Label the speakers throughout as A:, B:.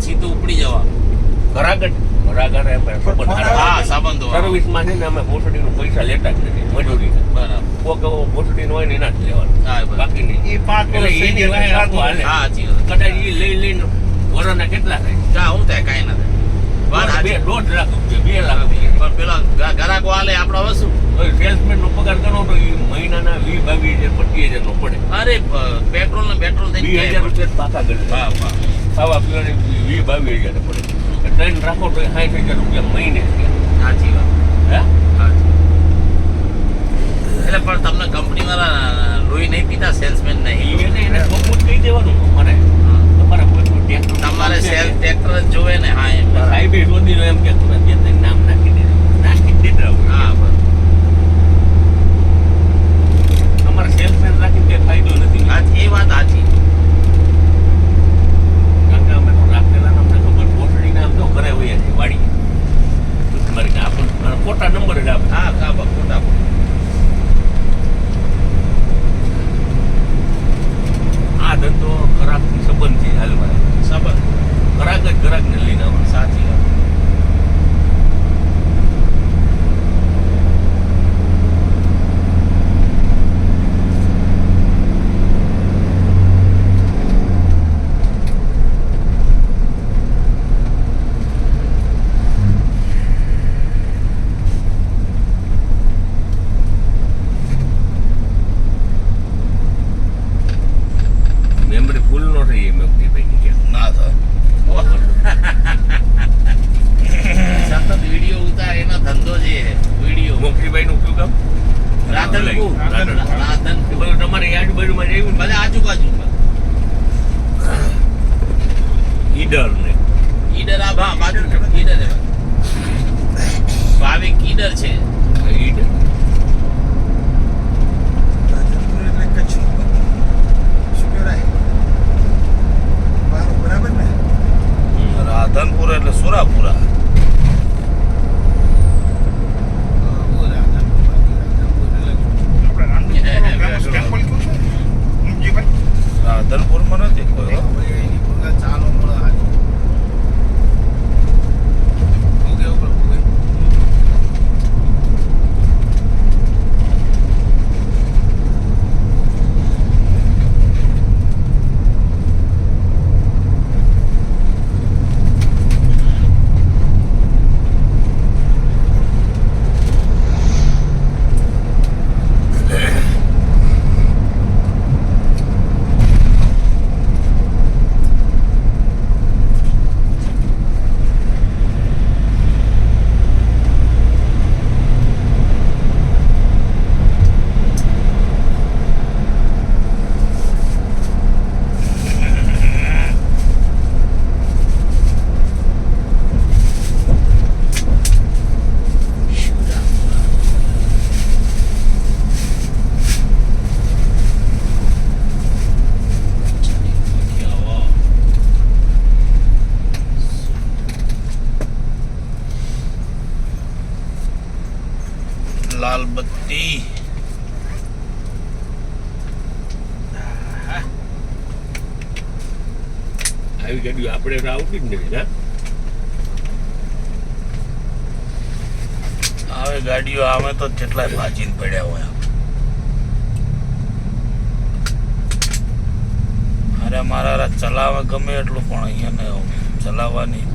A: સીધું ઉપડી જવાનું. હા, સંબંધો.
B: સર્વિસમાં છે ને અમે ભોસડીનું પૈસા લેતા જ નથી, મજૂરી
A: બરાબર.
B: કોક ભોસડીનું હોય ને એના જ લેવાનું,
A: હા, બરાબર.
B: બાકી નહીં.
C: એ 5
B: એટલે
C: વર્ષ થઈ
B: એની વાહે
C: ગયા
B: આખું હાલે.
A: હા, સાચી વાત.
B: કદાચ એ લઈને વરોના કેટલા થાય?
A: કા શું થાય? કાંઈ ના થાય. વાત સાચી.
B: 1.5 લાખ રૂપિયા, 2 લાખ રૂપિયા.
A: પણ પેલા ગ્રાહકો હાલે આપણે હવે શું?
B: સેલ્સમેન નો પગાર ગણો તો એ મહિનાના 20-22 હજાર 25 હજાર નો પડે.
A: અરે પેટ્રોલ ને પેટ્રોલ થઈ
B: 20,000 રૂપિયા પાકા ગણે.
A: વાહ વાહ.
B: ખાવા પીવાની 20-22 હજાર પડે. ટ્રેન રાખો તો 60,000 રૂપિયા મહિને થયા.
A: સાચી વાત.
B: હે?
A: સાચી. એટલે પણ તમને કંપની વાળા લોહી નહીં પીતા, સેલ્સમેન નહીં.
B: એને ચોખ્ખું જ કહી દેવાનું અમારે. તમારે કોઈ ટ્રેક્ટર
A: તમારે સેલ ટ્રેક્ટર જ જોવે ને. હા એમ.
B: સાહેબે શોધીનો એમ કે નામ નાખી દે, નાખી દેતા.
A: હા બરાબર.
B: અમારે સેલ્સમેન રાખી કઈ ફાયદો નથી.
A: એ વાત સાચી.
B: કારણ કે અમે તો રાખેલા ને અમને ખબર પોટડી નામ તો ઘરે હોય છે વાડી મારી આપણને ખોટા નંબર જ આપે.
A: હા ખોટા
B: આ ધંધો ગ્રાહકથી સંબંધથી હાલવા
A: સંબંધ.
B: ગ્રાહકને લઈને આવવાનું.
A: સાચી વાત.
B: મેમરી ફૂલ નો થઈ એમ ભાઈ
A: ના થાય. સતત વિડીયો ઉતાર એનો ધંધો છે. વિડીયો
B: મોકરીભાઈ નું કયું કામ?
A: રાધનપુર.
B: એ બધું તમારે આજુબાજુમાં જ આવ્યું ને?
A: બધા આજુબાજુ.
B: ઈડર ને
A: ઈડર આ બાજુ ઈડર છે. ભાવિક ઈડર છે.
B: ઈડર
C: એટલે કચ્છનું શું કહેવાય? બરાબર ને?
A: રાધનપુર એટલે સુરાપુરા. રાધનપુરમાં નથી કોઈ. લાલ બત્તી.
B: આવી ગાડીઓ આપણે તો આવતી જ નથી.
A: હવે ગાડીઓ આવે તો જેટલા ભાજીને પડ્યા હોય. અરે મારા ચલાવવા ગમે એટલું પણ અહીંયા ચલાવવાની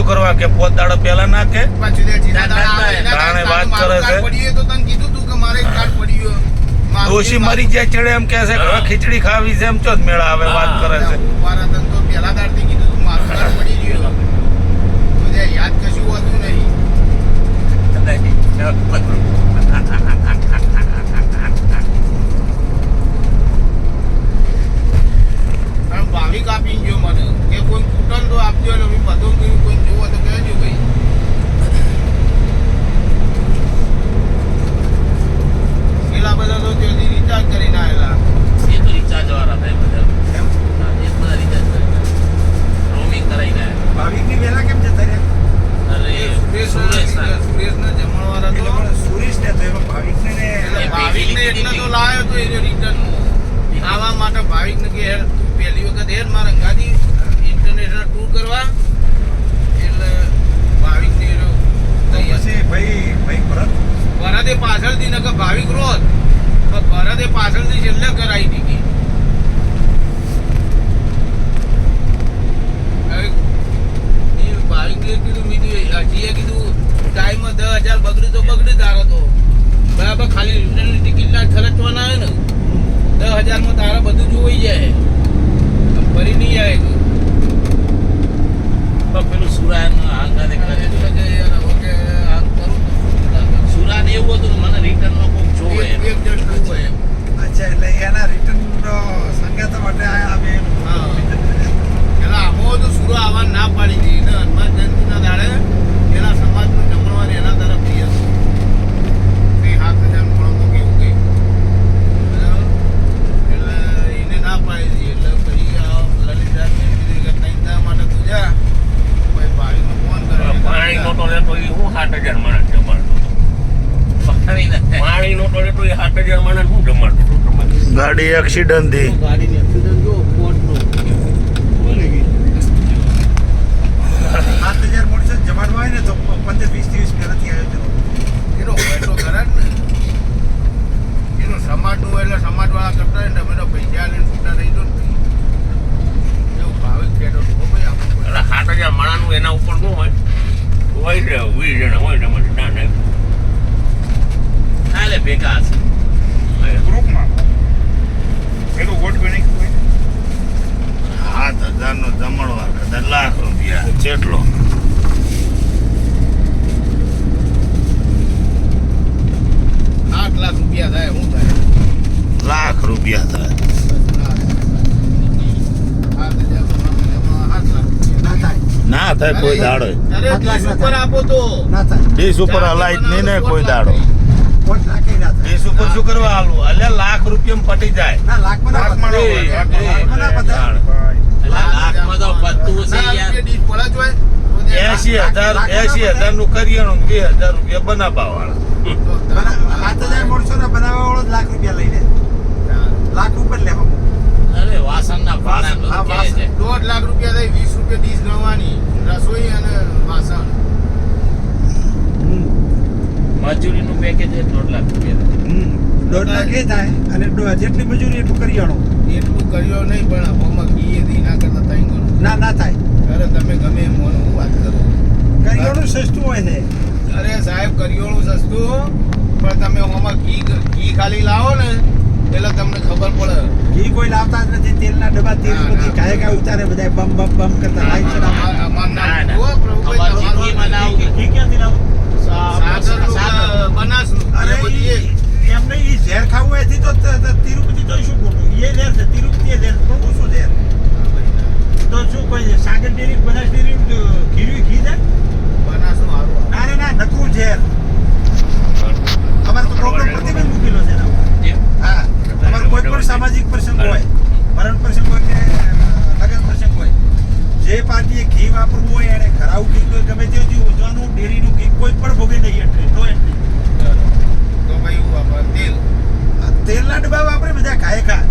A: શું કરવા કે પોત દાડો પહેલા નાખે
C: પાછું જે જીરા દાણા આવે એના
A: તાણે
C: કારણે
A: વાત કરે
C: મારું
A: છે.
C: કાર્ડ પડ્યું તો તને કીધું તું કે મારે એક કાર્ડ પડ્યું મારું
A: ડોશી
C: જે
A: મરી જાય ચડે એમ કહે છે કે હવે ખીચડી ખાવી છે એમ ચો જ મેળા આવે વાત કરે છે
C: મારા તને તો પહેલા દાડથી કીધું તું મારું કાર્ડ પડી ગયું તો જે યાદ કશું હોતું નહીં પણ ભાવિક આપી ગયો મને કે કોઈ કૂટન તો આપજો એટલે મેં બધું કીધું કોઈ જોવો તો કહેજો ભાઈ પેલા બધા તો ત્યાંથી રિચાર્જ કરીને આવેલા
B: એ તો રિચાર્જ વાળા થાય બધા હા, એ બધા રિચાર્જ કરી રોમિંગ કરાઈ ગયા
C: ભાવિકની વેલા કેમ જતા રહ્યા
B: અરે સુરેશના
C: સુરેશના જમણવાળા તો સુરેશને તો એમાં ભાવિકને ને
B: એ
C: ભાવિકને એટલે તો લાવ્યો તો એ રિટર્ન આવા માટે ભાવિકને કે હેર તું પહેલી વખત હેર મારા અંગાથી ઇન્ટરનેશનલ ટૂર કરવા એટલે ભાવિકને
D: પછી ભાઈ ભરત
C: ભરતે પાછળથી નકર ભાવિક રોજ પણ ભરતે પાછળથી છેલ્લે કરાવી દીધી એ ભાવિકને કીધું હજીએ કીધું ટાઈમ 10,000 બગડ્યું તો બગડી તારો તો બરાબર ખાલી રિટર્નની ટિકિટના ખર્ચવાના આવે ને 10,000 તારા બધું જોઈ જાય ફરી નહીં આવે
B: તો પેલું સુરાનું આંગાને કરે સુરાને એવું હતું કે મને રિટર્નનો કોક જોવે એમ.
C: એક જણ જોવે એમ.
D: અચ્છા એટલે એના રિટર્ન સંગાત માટે આ બે
C: હા. પેલા આમાં તો સુરો આવવા ના પાડી હતી ને હનુમાન જયંતિના દાડે એના સમાજનું જમણવાર એના તરફથી હતું કંઈ 7,000 મળો કેવું કંઈ બરાબર? એટલે એને ના પાડી હતી એટલે પછી આ લલિતરાજને કીધું કે નહીં થવા માટે તું જા પછી ભાવિકનો ફોન
B: પાણી નોટો લેતો એ હું 7,000 માણસ જમાડતો હતો. પાણી નોટો લેતો એ 7,000 માણસ હું જમાડતો હતો તમારે.
A: ગાડી એક્સિડન્ટ થી
C: ગાડીની એક્સિડન્ટ જો કોર્ટનો
D: 7,000 મળશે જમાડવા હોય ને તો 15-20 દિવસ પહેલાથી આવ્યો
C: એનો હોય તો ખરા જ ને એનો સમાજનું હોય એટલે સમાજવાળા કરતા હોય ને તમે તો પૈસા લઈને છૂટા રહી દો ને એવું ભાવિક કહેતો હતો ભાઈ આપણું
B: એટલે 7,000 માણસનું એના ઉપર શું હોય છે 20 જણા હોય તમારે ના નહીં હાલે ભેગા હશે
D: ગ્રુપમાં પેલું વોટ બની ગયું
A: 7,000 નો જમણવાર કદાચ લાખ રૂપિયા કેટલો
C: 8 લાખ રૂપિયા થાય શું થાય
A: લાખ રૂપિયા થાય
C: 8 લાખ
A: ના થાય કોઈ દાડો
C: અરે 20 ઉપર આપો તો
D: ના થાય
A: ડીશ ઉપર હલાય જ નહીં ને કોઈ દાડો
D: વોટ નાખી ના થાય
A: ડીશ ઉપર શું કરવા હાલવું એટલે લાખ રૂપિયામાં પટી જાય
D: ના લાખમાં ના
C: લાખમાં
D: પતાવે.
C: ના
D: લાખમાં ના પતાવે.
B: એટલે લાખમાં તો બધું છે યાર.
C: ડીશ પડે જ હોય તો જે
A: 80,000 નું કરિયાણું 2,000 રૂપિયા બનાવવા વાળા
D: બના- 7,000 માણસો ના બનાવવા વાળો જ લાખ રૂપિયા લઈને લાખ ઉપર લેવા
B: અરે વાસણના ભાડા બધું
D: હા,
B: કહે
D: વાસણ.
B: છે
C: 1.5 લાખ રૂપિયા થાય 20 રૂપિયા ડીશ ગણવાની રસોઈ અને વાસણ
B: મજૂરીનું પેકેજ 1.5 લાખ રૂપિયા થાય.
D: 1.5 લાખ એ થાય અને જેટલી મજૂરી એટલું કરિયાણું
C: એટલું કર્યો નહીં પણ આમાં ઘી હતી ના કરતા તઈ ગણું
D: ના થાય
C: અરે તમે ગમે એમ મોનું હું વાત કરો
D: કરિયાણું સસ્તું હોય છે
C: અરે સાહેબ કરિયાણું સસ્તું પણ તમે આમાં ઘી ખાલી લાવો ને એટલે તમને ખબર પડે
D: ઘી કોઈ લાવતા જ નથી તેલના ડબ્બા તેલ
C: ના,
D: બધી
C: ના.
D: કાંઈ કાંઈ ઉતારે બધા બમ બમ બમ કરતા લાઈન ચડાવે.
C: અમાર
B: ના,
C: ના
B: ના.
C: જુઓ પ્રભુભાઈ
B: અમાર
C: તમારું
B: જિંદગીમાં ના આવું.
D: ઘી ક્યાંથી લાવો
C: સાગરનું, બનાસનું
D: અરે
C: એ બધી એક.
D: એમ નહીં ઈ ઝેર ખાવું હોય એથી તો તિરુપતિ તો શું ખોટું એ ઝેર છે તિરુપતિ એ ઝેર પણ ઓછું ઝેર તો શું કોઈ સાગર ડેરી બનાસ ડેરી ઘી જાય
C: બનાસનું હારું આવે.
D: ના રે ના નકરું ઝેર અમારે તો પ્રોગ્રામ પ્રતિબંધ મૂકેલો છે એના ઉપર.
B: જે
D: હા અમારે કોઈ પણ સામાજિક પ્રસંગ હોય મરણ પ્રસંગ હોય કે લગ્ન પ્રસંગ હોય જે પાર્ટીએ ઘી વાપરવું હોય એને ખરાવું ઘી કોઈ ગમે ત્યાંથી ઉજવાનું ડેરીનું ઘી કોઈ પણ ભોગે નહીં એન્ટ્રી નો એન્ટ્રી
C: તો ભાઈ એવું આપણે તેલ
D: તેલના ડબ્બા વાપરે બધા ખાય ખા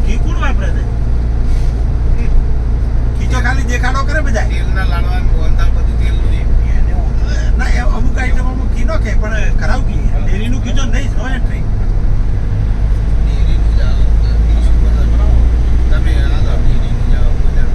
D: ઘી કોણ વાપરે છે ઘી તો ખાલી દેખાડો કરે બધા
C: તેલના લાડવાનું મોહનથાળ બધું તેલનું એ.
D: ના એ અમુક આઈટમોમાં ઘી નો ખાય પણ ખરાવું ઘી ડેરીનું ઘી તો નહીં નો એન્ટ્રી
C: ડેરીનું જ આવે. 30 ઉપર જ બનાવો. તમે આ લો ડેરીનું જ આવે બધા.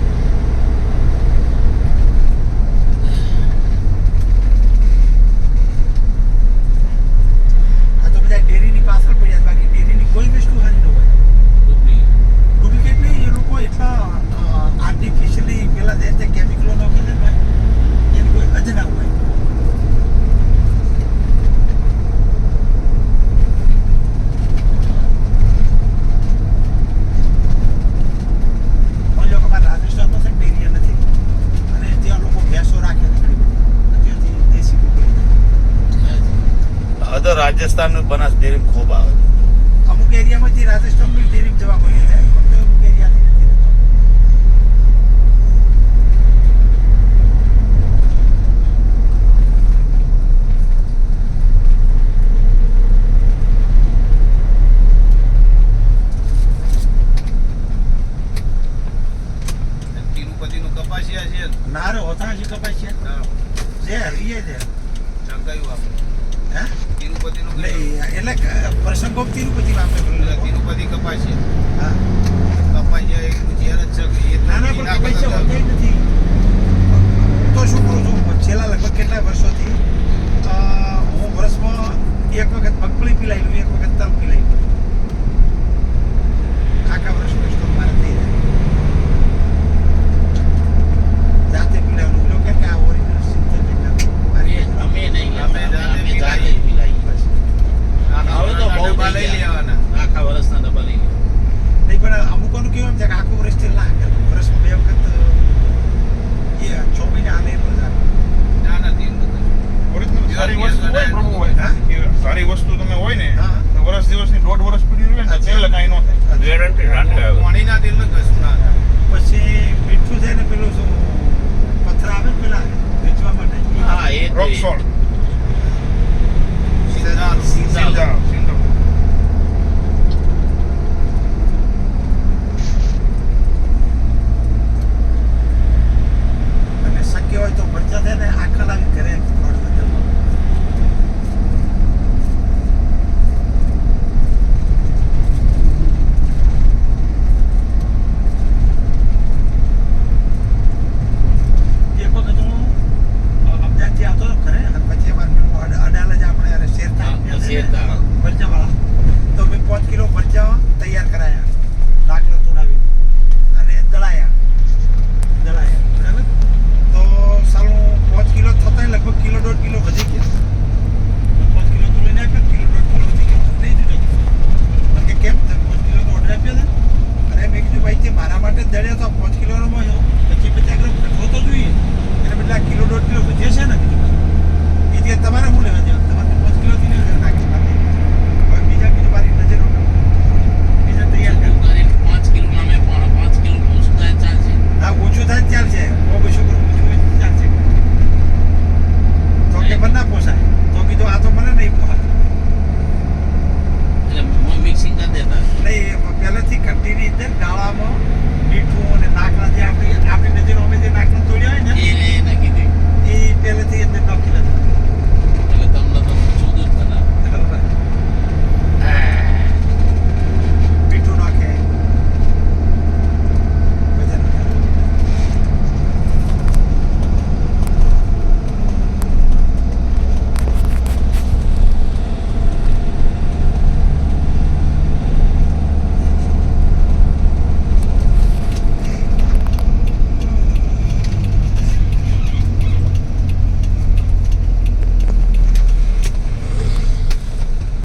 A: રાજસ્થાનનું બનાસ ડેરી ખૂબ આવે છે.
D: અમુક એરિયામાંથી રાજસ્થાનની ડેરી જવા મળે છે ફક્ત અમુક એરિયાથી નથી રહેતો.
C: તિરુપતિનું કપાસિયા છે ને?
D: નારે હોતા છે કપાસિયા
C: હા.
D: જે હરીએ છે
C: ચંકાયું આપણે.
D: હે
C: તિરુપતિનું
D: એટલે પ્રસંગોપ તિરુપતિ વાપરેલું
C: એટલે તિરુપતિ કપાસિયા.
D: હા
C: કપાસિયા એક ઝેર જ છે કે એ
D: નાના પણ
C: નાખો તો
D: પૈસા હોતા જ નથી. હું તો શું કરું છું છેલ્લા લગભગ કેટલા વર્ષોથી હું વર્ષમાં એક વખત મગફળી પીલાઈ લઉં, એક વખત તલ પીલાઈ લઉં. આખા વર્ષનો સ્ટોક મારે થઈ જાય. જાતે પીલાવું લોકો કે આ ઓરિજિનલ સિત્તેર ટકા મારી
A: અમે નહીં
C: અમે જાતે
A: અમે જાતે
C: પીલાઈએ.
A: પીલાઈએ.
D: બસ.
C: નાના
A: હવે તો બહુ
C: ડબ્બા
A: થઈ
C: લઈ
A: ગયા.
C: લેવાના.
A: આખા વર્ષના ડબ્બા લઈ ગયા.
D: નહીં પણ અમુકોનું કેવું એમ છે કે આખું વર્ષ તેલ ના કરે. વર્ષમાં બે વખત એ 6 મહિના આલે એટલું જ રાખે.
C: ના ના તિરુપતિ.
E: ઓરિજિનલ સારી વસ્તુ હોય પ્રભુભાઈ,
D: હા?
E: એ સારી વસ્તુ તમે હોય ને
D: હા.
E: તો વર્ષ દિવસની 1.5 વર્ષ પીડી હોય ને તેલ કાંઈ ન થાય.
B: ગેરંટી સાથે આવે.
C: પાણીના તેલને કશું ના થાય.
D: પછી મીઠું છે ને પેલું શું પથ્થર આવે ને પેલા વેચવા માટે
A: હા એ
E: રોક સોલ્ટ,
C: સીધા
D: સીધા
E: સીધા